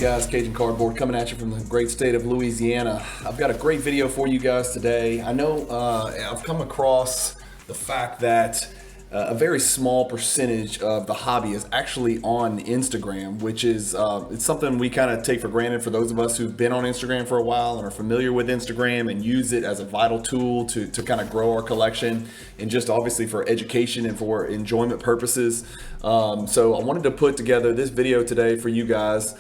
guys, Cajun Cardboard coming at you from the great state of Louisiana. I've got a great video for you guys today. I know I've come across the fact that a very small percentage of the hobby is actually on Instagram, which is it's something we kind of take for granted for those of us who've been on Instagram for a while and are familiar with Instagram and use it as a vital tool to kind of grow our collection and just obviously for education and for enjoyment purposes. So I wanted to put together this video today for you guys,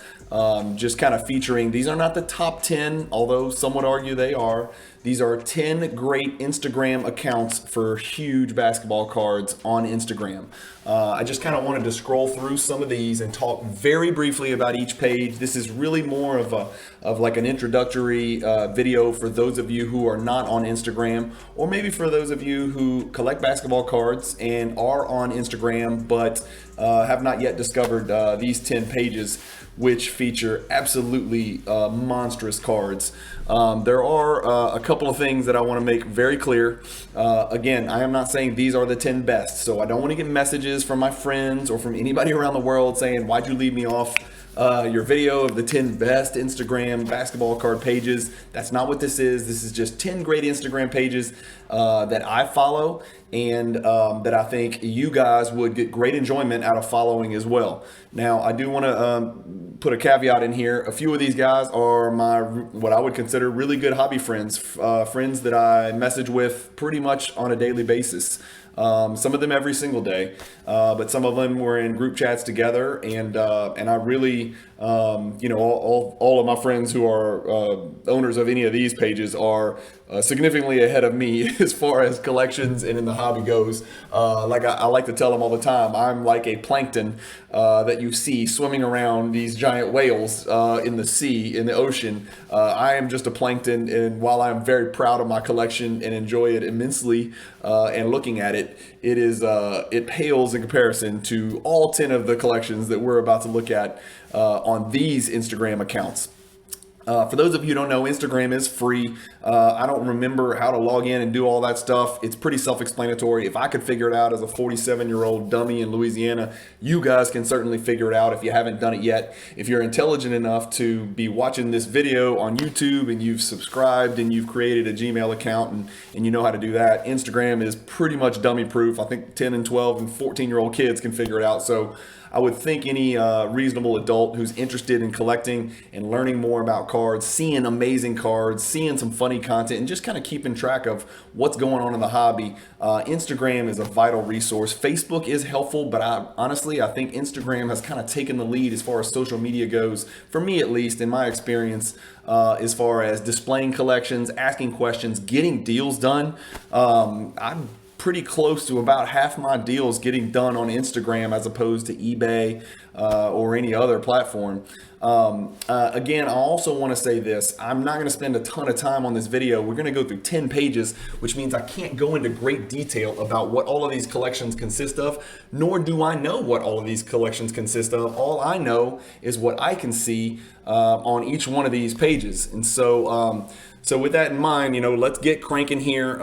just kind of featuring, these are not the top 10, although some would argue they are. These are 10 great Instagram accounts for huge basketball cards on Instagram. I just kind of wanted to scroll through some of these and talk very briefly about each page. This is really more of like an introductory video for those of you who are not on Instagram, or maybe for those of you who collect basketball cards and are on Instagram but have not yet discovered these 10 pages, which feature absolutely monstrous cards. There are a couple of things that I want to make very clear. Again, I am not saying these are the 10 best, so I don't want to get messages from my friends or from anybody around the world saying, why'd you leave me off your video of the 10 best Instagram basketball card pages? That's not what this is. This is just 10 great Instagram pages that I follow and that I think you guys would get great enjoyment out of following as well. Now, I do want to put a caveat in here. A few of these guys are my, what I would consider really good hobby friends, friends that I message with pretty much on a daily basis. Some of them every single day, but some of them were in group chats together, and I really, all of my friends who are owners of any of these pages are significantly ahead of me as far as collections and in the hobby goes. Like I like to tell them all the time, I'm like a plankton that you see swimming around these giant whales in the sea, in the ocean. I am just a plankton, and while I'm very proud of my collection and enjoy it immensely and looking at it, it pales in comparison to all 10 of the collections that we're about to look at on these Instagram accounts. For those of you who don't know, Instagram is free. I don't remember how to log in and do all that stuff. It's pretty self-explanatory. If I could figure it out as a 47-year-old dummy in Louisiana, you guys can certainly figure it out if you haven't done it yet. If you're intelligent enough to be watching this video on YouTube and you've subscribed and you've created a Gmail account and you know how to do that, Instagram is pretty much dummy proof. I think 10 and 12 and 14-year-old kids can figure it out. So I would think any reasonable adult who's interested in collecting and learning more about cards, seeing amazing cards, seeing some funny content, and just kind of keeping track of what's going on in the hobby, Instagram is a vital resource. Facebook is helpful, but honestly, I think Instagram has kind of taken the lead as far as social media goes, for me at least, in my experience, as far as displaying collections, asking questions, getting deals done. I'm pretty close to about half my deals getting done on Instagram as opposed to eBay or any other platform. Again, I also want to say this. I'm not going to spend a ton of time on this video. We're going to go through 10 pages, which means I can't go into great detail about what all of these collections consist of, nor do I know what all of these collections consist of. All I know is what I can see on each one of these pages. And so with that in mind, let's get cranking here.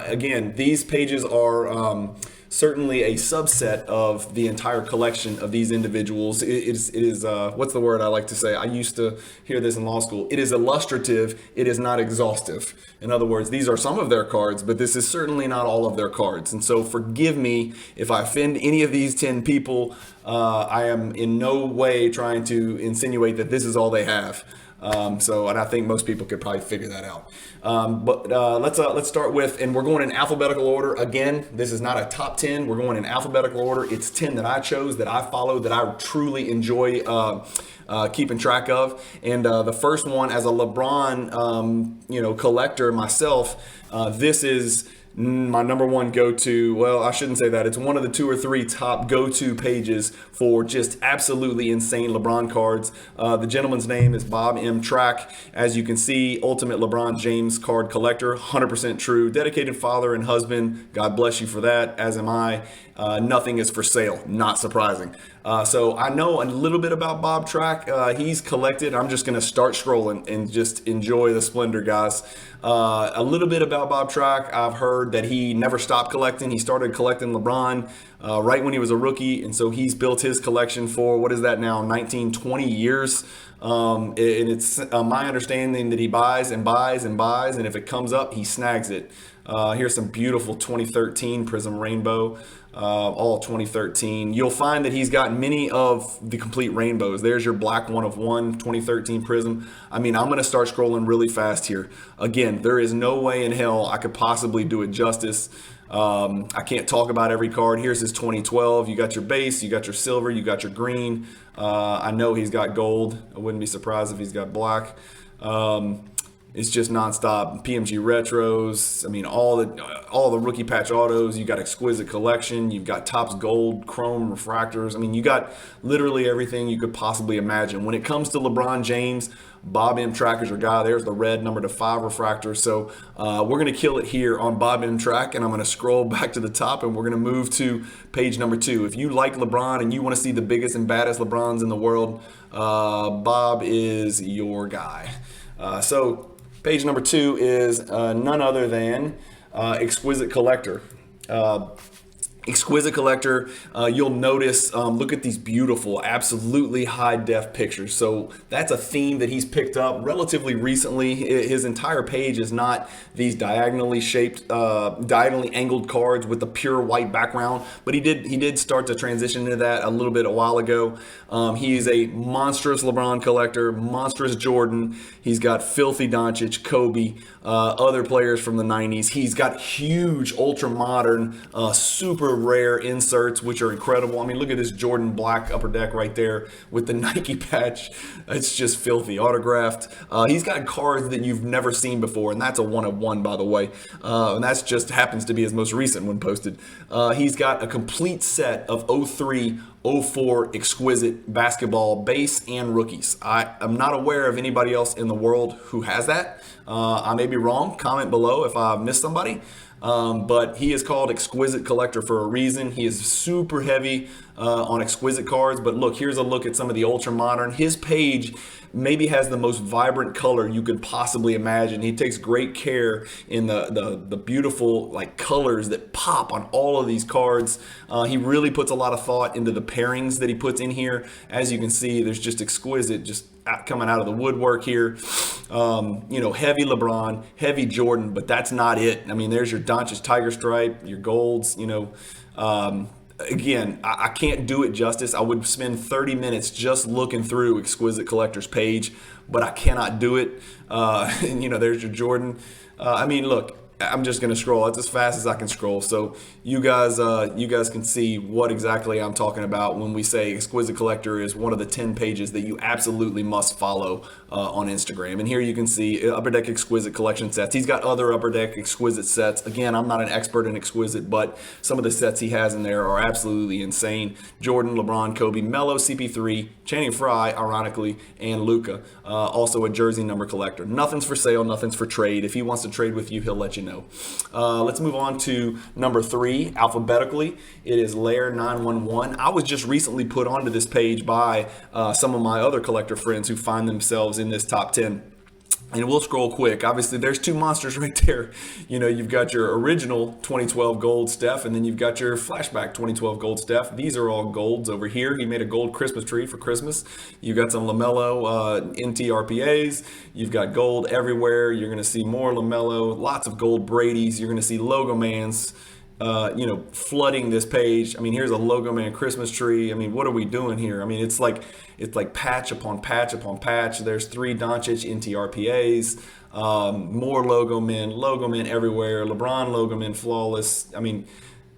Again, these pages are certainly a subset of the entire collection of these individuals. It is what's the word I like to say? I used to hear this in law school. It is illustrative. It is not exhaustive. In other words, these are some of their cards, but this is certainly not all of their cards. And so forgive me if I offend any of these 10 people. I am in no way trying to insinuate that this is all they have. And I think most people could probably figure that out. Let's start with, and we're going in alphabetical order. Again, this is not a top 10. We're going in alphabetical order. It's 10 that I chose, that I follow, that I truly enjoy keeping track of. And the first one, as a LeBron, collector myself, this is my number one go-to. Well, I shouldn't say that. It's one of the 2 or 3 top go-to pages for just absolutely insane LeBron cards. The gentleman's name is BobMTrack. As you can see, ultimate LeBron James card collector, 100% true. Dedicated father and husband. God bless you for that, as am I. Nothing is for sale. Not surprising. So I know a little bit about BobMTrack. He's collected. I'm just going to start scrolling and just enjoy the splendor, guys. A little bit about BobMTrack. I've heard that he never stopped collecting. He started collecting LeBron right when he was a rookie. And so he's built his collection for, what is that now, 19, 20 years. And it's my understanding that he buys and buys and buys, and if it comes up, he snags it. Here's some beautiful 2013 Prism Rainbow, all 2013. You'll find that he's got many of the complete rainbows. There's your black 1 of 1 2013 Prism. I mean, I'm going to start scrolling really fast here. Again, there is no way in hell I could possibly do it justice. I can't talk about every card. Here's his 2012. You got your base, you got your silver, you got your green. I know he's got gold. I wouldn't be surprised if he's got black. It's just nonstop. PMG retros. I mean, all the rookie patch autos. You got Exquisite Collection. You've got Topps Gold, Chrome refractors. I mean, you got literally everything you could possibly imagine. When it comes to LeBron James, BobMTrack is your guy. There's the red number to 5 refractor. So we're gonna kill it here on BobMTrack, and I'm gonna scroll back to the top, and we're gonna move to page number 2. If you like LeBron and you want to see the biggest and baddest LeBrons in the world, Bob is your guy. So page number 2 is none other than Exquisite Collector. Exquisite Collector, you'll notice, look at these beautiful, absolutely high-def pictures. So that's a theme that he's picked up relatively recently. His entire page is not these diagonally shaped, diagonally angled cards with a pure white background, but he did start to transition into that a little bit a while ago. He is a monstrous LeBron collector, monstrous Jordan. He's got filthy Doncic, Kobe, other players from the 90s. He's got huge, ultra-modern, super rare inserts, which are incredible. I mean, look at this Jordan black upper deck right there with the Nike patch. It's just filthy, autographed. He's got cards that you've never seen before, and that's a 1 of 1, by the way. And that's just happens to be his most recent one posted. He's got a complete set of 03, 04 Exquisite basketball base and rookies. I'm not aware of anybody else in the world who has that. I may be wrong. Comment below if I missed somebody. But he is called Exquisite Collector for a reason. He is super heavy on exquisite cards. But look, here's a look at some of the ultra modern. His page maybe has the most vibrant color you could possibly imagine. He takes great care in the beautiful like colors that pop on all of these cards. He really puts a lot of thought into the pairings that he puts in here. As you can see, there's just exquisite, just coming out of the woodwork here. Heavy LeBron, heavy Jordan, but that's not it. I mean, there's your Doncic Tiger Stripe, your golds, again, I can't do it justice. I would spend 30 minutes just looking through Exquisite Collector's page, but I cannot do it. There's your Jordan. I mean, look, I'm just gonna scroll. It's as fast as I can scroll. So you guys can see what exactly I'm talking about when we say Exquisite Collector is one of the 10 pages that you absolutely must follow on Instagram. And here you can see Upper Deck Exquisite collection sets. He's got other Upper Deck Exquisite sets. Again, I'm not an expert in Exquisite, but some of the sets he has in there are absolutely insane. Jordan, LeBron, Kobe, Melo, CP3, Channing Frye, ironically, and Luka. Also a jersey number collector. Nothing's for sale, nothing's for trade. If he wants to trade with you, he'll let you know. Let's move on to number 3 alphabetically. It is Lair 911. I was just recently put onto this page by some of my other collector friends who find themselves in this top 10. And we'll scroll quick. Obviously, there's two monsters right there. You've got your original 2012 gold Steph, and then you've got your flashback 2012 gold Steph. These are all golds over here. He made a gold Christmas tree for Christmas. You've got some LaMelo NT RPAs. You've got gold everywhere. You're going to see more LaMelo, lots of gold Brady's. You're going to see LogoMans. Flooding this page. I mean, here's a LogoMan Christmas tree. I mean, what are we doing here? I mean, it's like patch upon patch upon patch. There's 3 Doncic NTRPAs, more LogoMan everywhere. LeBron LogoMan flawless. I mean,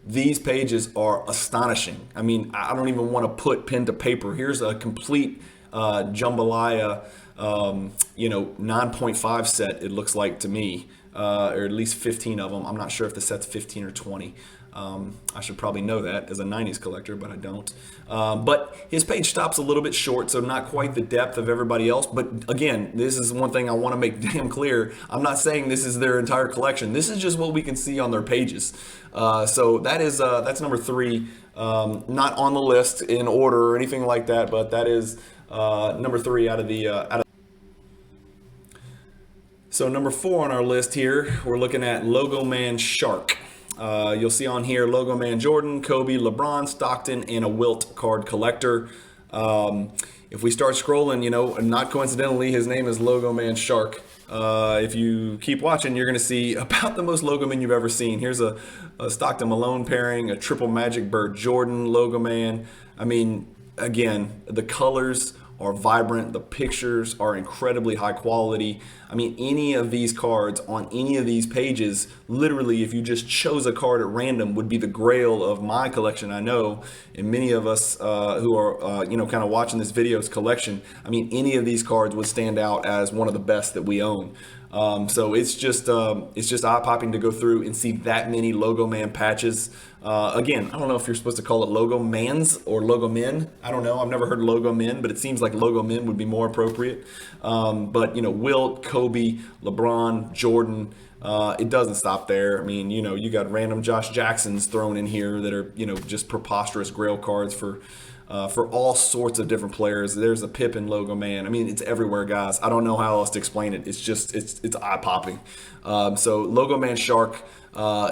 these pages are astonishing. I mean, I don't even want to put pen to paper. Here's a complete jambalaya, 9.5 set. It looks like to me. Or at least 15 of them. I'm not sure if the set's 15 or 20. I should probably know that as a 90s collector, but I don't. But his page stops a little bit short, so not quite the depth of everybody else. But again, this is one thing I want to make damn clear. I'm not saying this is their entire collection. This is just what we can see on their pages. So that's number 3. Not on the list in order or anything like that, but that is number 3 out of the So number 4 on our list here, we're looking at LogoManShark. You'll see on here Logo Man Jordan, Kobe, LeBron, Stockton, and a Wilt card collector. If we start scrolling, not coincidentally, his name is LogoManShark. If you keep watching, you're going to see about the most Logo Man you've ever seen. Here's a Stockton Malone pairing, a triple Magic Bird Jordan Logo Man. I mean, again, the colors are vibrant. The pictures are incredibly high quality. I mean, any of these cards on any of these pages, literally, if you just chose a card at random, would be the grail of my collection, I know. And many of us who are, kind of watching this video's collection, I mean, any of these cards would stand out as one of the best that we own. So it's just eye-popping to go through and see that many Logo Man patches. Again, I don't know if you're supposed to call it Logo Mans or Logo Men. I don't know. I've never heard Logo Men, but it seems like Logo Men would be more appropriate. But Wilt, Kobe, LeBron, Jordan. It doesn't stop there. I mean, you got random Josh Jacksons thrown in here that are just preposterous grail cards for all sorts of different players. There's a Pippen Logo Man. I mean, it's everywhere, guys. I don't know how else to explain it. It's just, it's eye-popping. So LogoManShark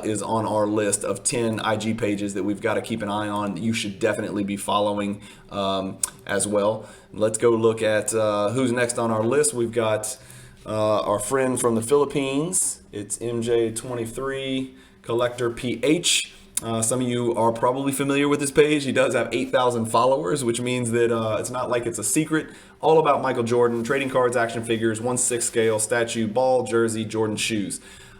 is on our list of 10 IG pages that we've got to keep an eye on. You should definitely be following as well. Let's go look at who's next on our list. We've got our friend from the Philippines. It's MJ23 Collector PH. Some of you are probably familiar with this page. He does have 8,000 followers, which means that it's not like it's a secret. All about Michael Jordan, trading cards, action figures, 1/6 scale, statue, ball, jersey, Jordan shoes.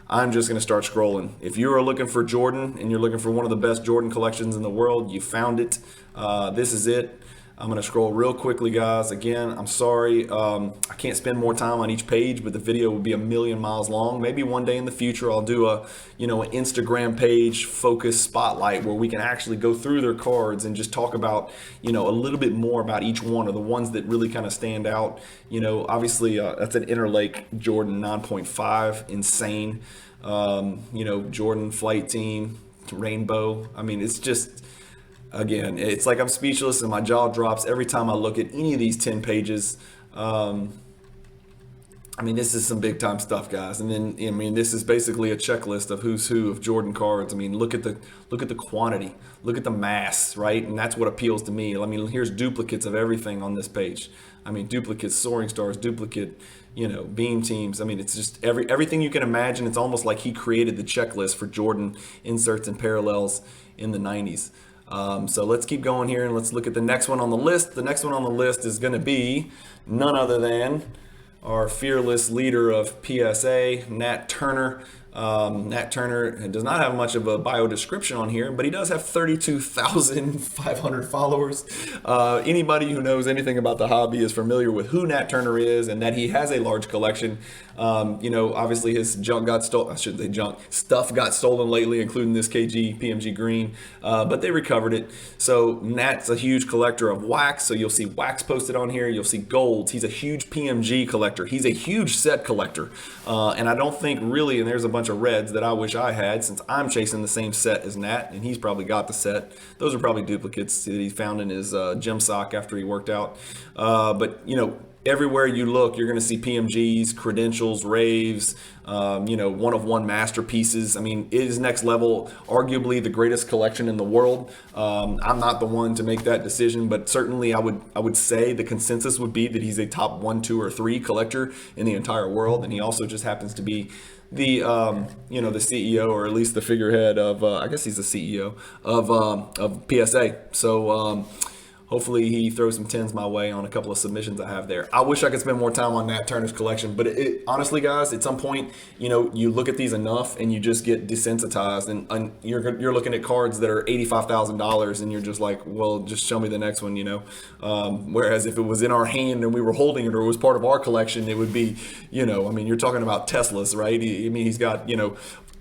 I'm just going to start scrolling. If you are looking for Jordan and you're looking for one of the best Jordan collections in the world, you found it. This is it. I'm going to scroll real quickly, guys. Again, I'm sorry. I can't spend more time on each page, but the video would be a million miles long. Maybe one day in the future, I'll do an Instagram page focus spotlight where we can actually go through their cards and just talk about, a little bit more about each one, or the ones that really kind of stand out. Obviously that's an Interlake Jordan 9.5, insane. Jordan Flight Team, Rainbow. I mean, it's just, again, it's like I'm speechless and my jaw drops every time I look at any of these 10 pages. I mean, this is some big time stuff, guys. And then, this is basically a checklist of who's who of Jordan cards. I mean, look at the quantity, look at the mass, right? And that's what appeals to me. I mean, here's duplicates of everything on this page. I mean, duplicates, soaring stars, duplicate, beam teams. I mean, it's just everything you can imagine. It's almost like he created the checklist for Jordan inserts and parallels in the 90s. So let's keep going here and let's look at the next one on the list. The next one on the list is going to be none other than our fearless leader of PSA, Nat Turner. Nat Turner does not have much of a bio description on here, but he does have 32,500 followers. Anybody who knows anything about the hobby is familiar with who Nat Turner is and that he has a large collection. Obviously his junk got stolen. I shouldn't say junk. Stuff got stolen lately, including this PMG green, but they recovered it. So Nat's a huge collector of wax. So you'll see wax posted on here. You'll see golds. He's a huge PMG collector. He's a huge set collector. And I don't think really, and there's a bunch of reds that I wish I had, since I'm chasing the same set as Nat, and he's probably got the set. Those are probably duplicates that he found in his gym sock after he worked out. But everywhere you look, you're going to see PMGs, credentials, raves, one-of-one masterpieces. I mean, it is next level, arguably the greatest collection in the world. I'm not the one to make that decision, but certainly I would say the consensus would be that he's a top 1, 2, or 3 collector in the entire world, and he also just happens to be the the CEO, or at least the figurehead of I guess he's the CEO of PSA. So hopefully he throws some 10s my way on a couple of submissions I have there. I wish I could spend more time on Nat Turner's collection, but honestly, guys, at some point, you look at these enough and you just get desensitized, and you're looking at cards that are $85,000 and you're just like, well, just show me the next one, Whereas if it was in our hand and we were holding it, or it was part of our collection, it would be, you're talking about Teslas, right? He's got,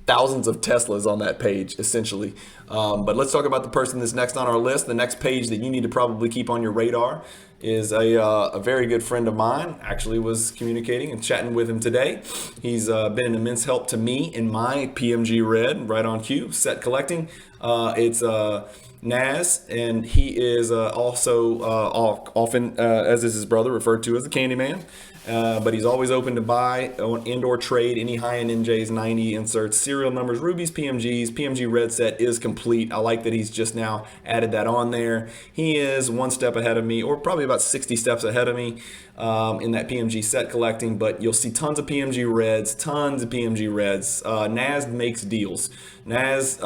thousands of Teslas on that page, essentially. But let's talk about the person that's next on our list. The next page that you need to probably keep on your radar is a very good friend of mine. Actually was communicating and chatting with him today. He's been an immense help to me in my PMG red, right on cue, set collecting. It's Naz, and he is also often, as is his brother, referred to as the Candyman. But he's always open to buy on indoor trade any high-end NJs, 90 inserts, serial numbers, rubies, PMGs. PMG red set is complete. I like that he's just now added that on there. He is one step ahead of me, or probably about 60 steps ahead of me in that PMG set collecting. But you'll see tons of PMG reds, tons of PMG reds. Naz makes deals. Naz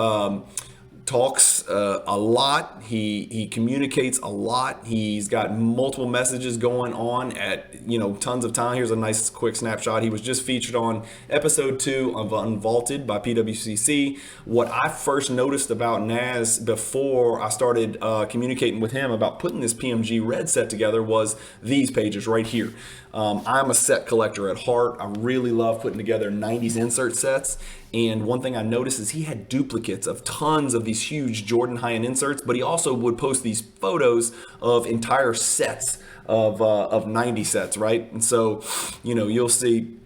talks a lot. He communicates a lot. He's got multiple messages going on at tons of time. Here's a nice quick snapshot. He was just featured on episode 2 of Unvaulted by PWCC. What I first noticed about Naz before I started communicating with him about putting this PMG red set together was these pages right here. I'm a set collector at heart. I really love putting together 90s insert sets. And one thing I noticed is he had duplicates of tons of these huge Jordan high-end inserts, but he also would post these photos of entire sets of 90 sets, right? And so, you'll see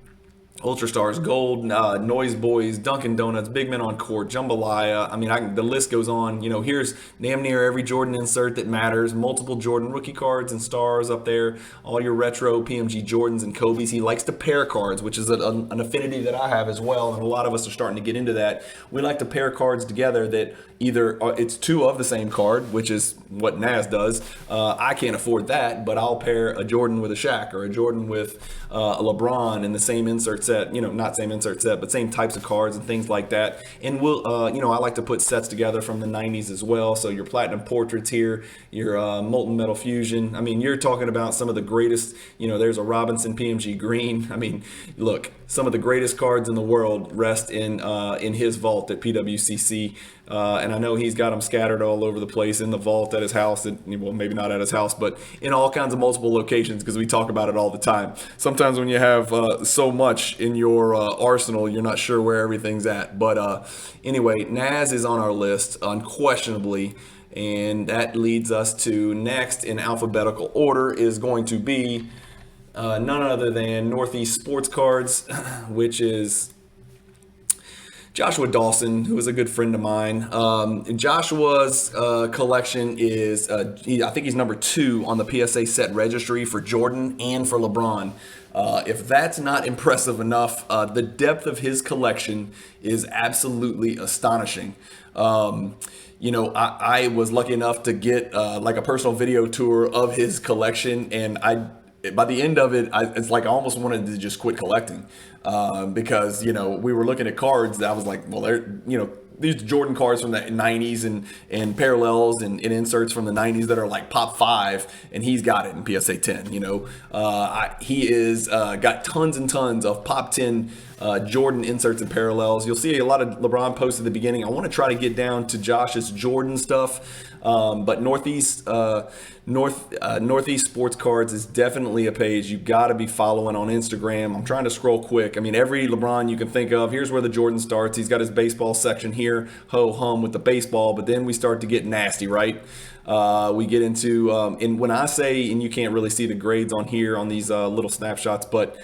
Ultra Stars, Gold, Noise Boys, Dunkin' Donuts, Big Men on Court, Jambalaya. I mean, the list goes on. Here's damn near every Jordan insert that matters. Multiple Jordan rookie cards and stars up there. All your retro PMG Jordans and Kobe's. He likes to pair cards, which is an affinity that I have as well. And a lot of us are starting to get into that. We like to pair cards together that either it's two of the same card, which is what Naz does. I can't afford that, but I'll pair a Jordan with a Shaq or a Jordan with a LeBron in the same insert set, not same insert set, but same types of cards and things like that. And I like to put sets together from the 90s as well. So your Platinum Portraits here, your Molten Metal Fusion. I mean, you're talking about some of the greatest, there's a Robinson PMG Green. I mean, look, some of the greatest cards in the world rest in his vault at PWCC. And I know he's got them scattered all over the place in the vault at his house. Well, maybe not at his house, but in all kinds of multiple locations because we talk about it all the time. Sometimes when you have so much in your arsenal, you're not sure where everything's at. But anyway, Naz is on our list, unquestionably. And that leads us to next in alphabetical order is going to be none other than Northeast Sports Cards, which is Joshua Dawson, who is a good friend of mine. Joshua's collection is, I think he's number 2 on the PSA set registry for Jordan and for LeBron. If that's not impressive enough, the depth of his collection is absolutely astonishing. I was lucky enough to get like a personal video tour of his collection, and by the end of it, it's like I almost wanted to just quit collecting because, we were looking at cards that I was like, well, these Jordan cards from the 90s and parallels and inserts from the 90s that are like pop 5, and he's got it in PSA 10. He is got tons and tons of pop 10 Jordan inserts and parallels. You'll see a lot of LeBron posts at the beginning. I want to try to get down to Josh's Jordan stuff, but Northeast Sports Cards is definitely a page you got to be following on Instagram. I'm trying to scroll quick. I mean, every LeBron you can think of. Here's where the Jordan starts. He's got his baseball section here, ho hum with the baseball, but then we start to get nasty, right? We get into, and when I say, and you can't really see the grades on here on these little snapshots, but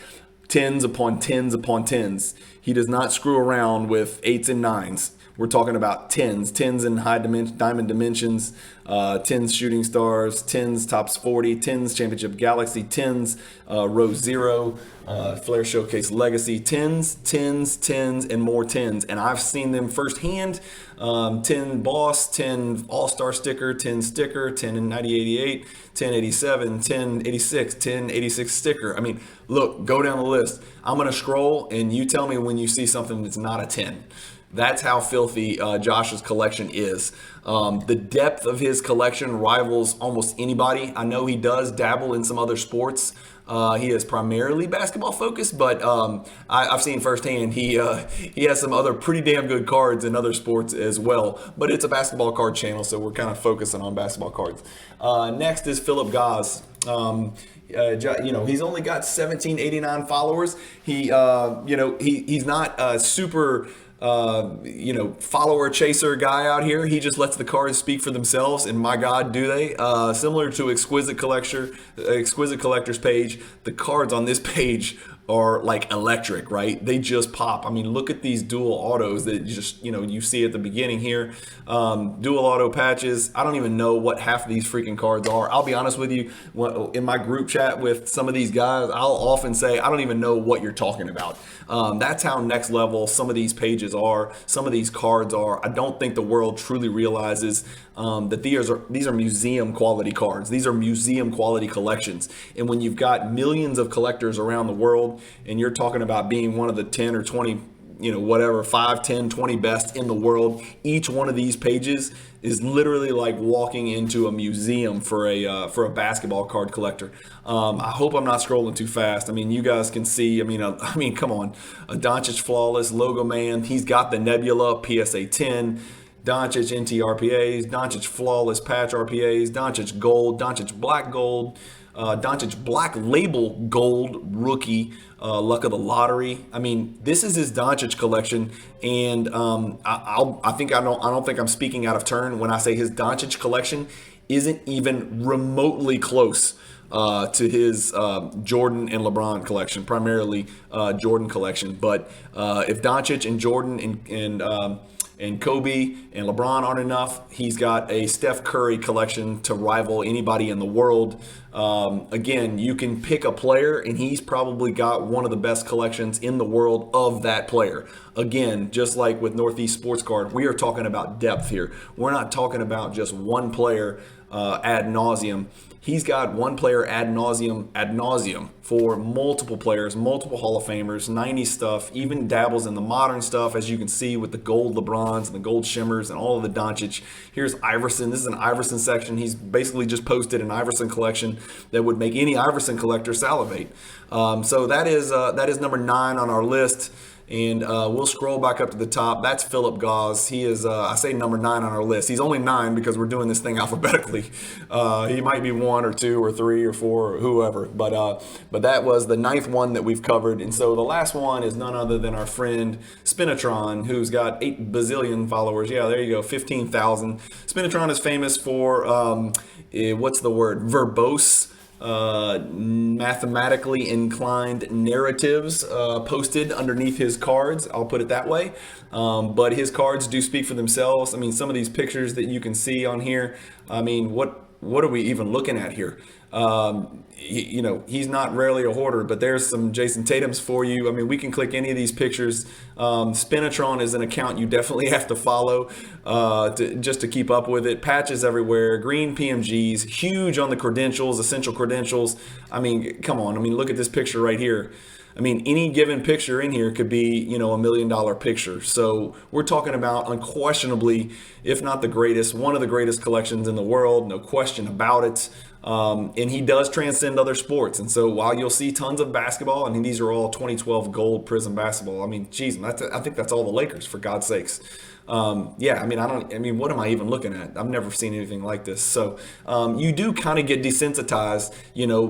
10s upon 10s upon 10s. He does not screw around with 8s and 9s. We're talking about 10s in high diamond dimensions, 10s shooting stars, 10s tops 40, 10s championship galaxy, 10s row 0, Flair Showcase Legacy, 10s, and more 10s. And I've seen them firsthand. 10 Boss, 10 All-Star sticker, 10 sticker, 10 in 9088, 1087, 1086, 1086 sticker. I mean, look, go down the list. I'm going to scroll and you tell me when you see something that's not a 10. That's how filthy Josh's collection is. The depth of his collection rivals almost anybody. I know he does dabble in some other sports. He is primarily basketball focused, but I've seen firsthand he has some other pretty damn good cards in other sports as well. But it's a basketball card channel, so we're kind of focusing on basketball cards. Next is Philip Goss. He's only got 1789 followers. He's not a super follower chaser guy out here. He just lets the cards speak for themselves, and my God, do they. Similar to Exquisite Collector's page, the cards on this page are like electric, right? They just pop. I mean, look at these dual autos that you see at the beginning here. Dual auto patches. I don't even know what half of these freaking cards are. I'll be honest with you. In my group chat with some of these guys, I'll often say, I don't even know what you're talking about. That's how next level some of these pages are, some of these cards are. I don't think the world truly realizes that these are museum quality cards. These are museum quality collections. And when you've got millions of collectors around the world and you're talking about being one of the 10 or 20, whatever, 5, 10, 20 best in the world, each one of these pages is literally like walking into a museum for a basketball card collector. I hope I'm not scrolling too fast. I mean, you guys can see, come on, a Doncic Flawless, Logo Man. He's got the Nebula, PSA 10, Doncic NT RPAs, Doncic Flawless Patch RPAs, Doncic Gold, Doncic Black Gold, Doncic Black Label Gold Rookie, Luck of the Lottery. I mean, this is his Doncic collection, and I don't think I'm speaking out of turn when I say his Doncic collection isn't even remotely close to his Jordan and LeBron collection, primarily Jordan collection. But if Doncic and Jordan and Kobe and LeBron aren't enough, he's got a Steph Curry collection to rival anybody in the world. Again, you can pick a player and he's probably got one of the best collections in the world of that player. Again, just like with Northeast Sports Card, we are talking about depth here. We're not talking about just one player ad nauseum. He's got one player ad nauseum for multiple players, multiple Hall of Famers, 90s stuff, even dabbles in the modern stuff, as you can see with the gold LeBrons and the gold shimmers and all of the Doncic. Here's Iverson. This is an Iverson section. He's basically just posted an Iverson collection that would make any Iverson collector salivate. So that is number 9 on our list. And we'll scroll back up to the top. That's Philip Gauze. He is, I say number 9 on our list. He's only 9 because we're doing this thing alphabetically. He might be 1 or 2 or 3 or 4 or whoever. But that was the 9th one that we've covered. And so the last one is none other than our friend Spinotron, who's got 8 bazillion followers. Yeah, there you go, 15,000. Spinotron is famous for, verbose, mathematically inclined narratives posted underneath his cards. I'll put it that way. But his cards do speak for themselves. I mean, some of these pictures that you can see on here, I mean, what are we even looking at here? He's not rarely a hoarder, but there's some Jason Tatums for you. I mean, we can click any of these pictures. Spinotron is an account you definitely have to follow just to keep up with it. Patches everywhere, green PMGs, huge on the credentials, essential credentials. I mean, come on. I mean, look at this picture right here. I mean, any given picture in here could be, $1 million picture. So we're talking about unquestionably, if not the greatest, one of the greatest collections in the world, no question about it. And he does transcend other sports. And so while you'll see tons of basketball, I mean, these are all 2012 gold Prism basketball. I mean, geez, I think that's all the Lakers, for God's sakes. What am I even looking at? I've never seen anything like this. So you do kind of get desensitized,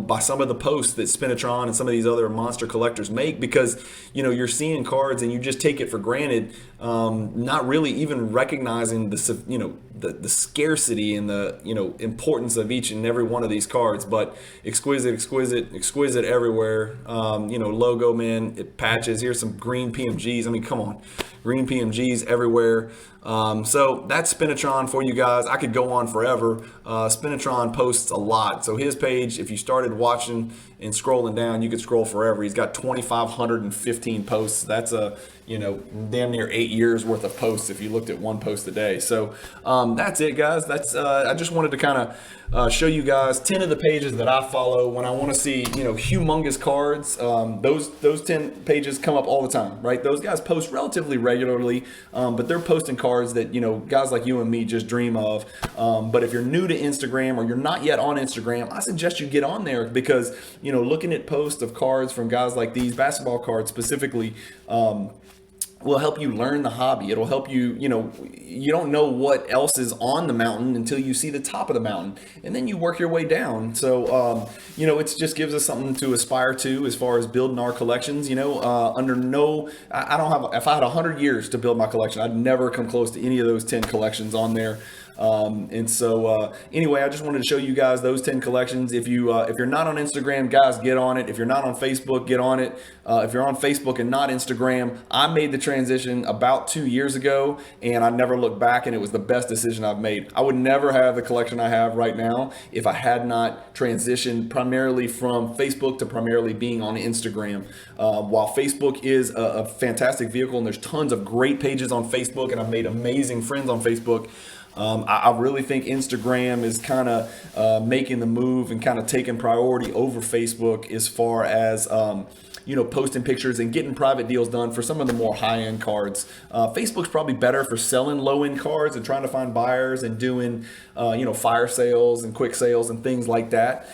by some of the posts that Spinotron and some of these other monster collectors make, because, you're seeing cards and you just take it for granted, not really even recognizing the scarcity and the, importance of each and every one of these cards. But exquisite everywhere. Logo Man, it patches. Here's some green PMGs. I mean, come on. Green PMGs everywhere. So that's Spinotron for you guys. I could go on forever. Spinotron posts a lot. So his page, if you started watching and scrolling down, you could scroll forever. He's got 2,515 posts. That's damn near 8 years worth of posts if you looked at one post a day. So that's it, guys. That's I just wanted to kind of show you guys 10 of the pages that I follow when I want to see, humongous cards. Those 10 pages come up all the time, right? Those guys post relatively regularly, but they're posting cards that, guys like you and me just dream of. But if you're new to Instagram or you're not yet on Instagram, I suggest you get on there because, looking at posts of cards from guys like these, basketball cards specifically, will help you learn the hobby. It'll help you, you don't know what else is on the mountain until you see the top of the mountain, and then you work your way down. So, it just gives us something to aspire to as far as building our collections. I don't have, if I had 100 years to build my collection, I'd never come close to any of those 10 collections on there. Anyway, I just wanted to show you guys those 10 collections. If you're not on Instagram, guys, get on it. If you're not on Facebook, get on it. If you're on Facebook and not Instagram, I made the transition about 2 years ago, and I never looked back, and it was the best decision I've made. I would never have the collection I have right now if I had not transitioned primarily from Facebook to primarily being on Instagram. While Facebook is a fantastic vehicle, and there's tons of great pages on Facebook, and I've made amazing friends on Facebook, I really think Instagram is kind of making the move and kind of taking priority over Facebook as far as posting pictures and getting private deals done for some of the more high-end cards. Facebook's probably better for selling low-end cards and trying to find buyers and doing fire sales and quick sales and things like that,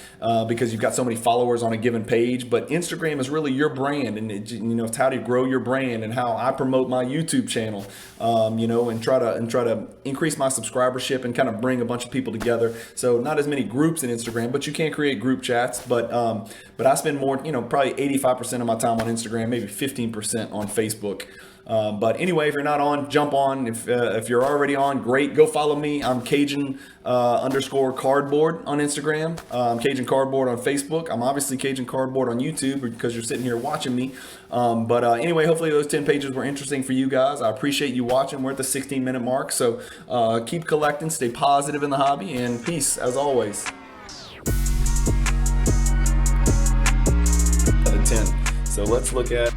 because you've got so many followers on a given page. But Instagram is really your brand, and it's how to grow your brand, and how I promote my YouTube channel, and try to increase my subscribership and kind of bring a bunch of people together. So not as many groups in Instagram, but you can create group chats. But I spend more, probably 85% of my time on Instagram, maybe 15% on Facebook. But anyway, if you're not on, jump on. If you're already on, great. Go follow me. I'm Cajun _ cardboard on Instagram. I'm Cajun Cardboard on Facebook. I'm obviously Cajun Cardboard on YouTube because you're sitting here watching me. Anyway, hopefully those 10 pages were interesting for you guys. I appreciate you watching. We're at the 16-minute mark. So keep collecting, stay positive in the hobby, and peace as always. The 10. So let's look at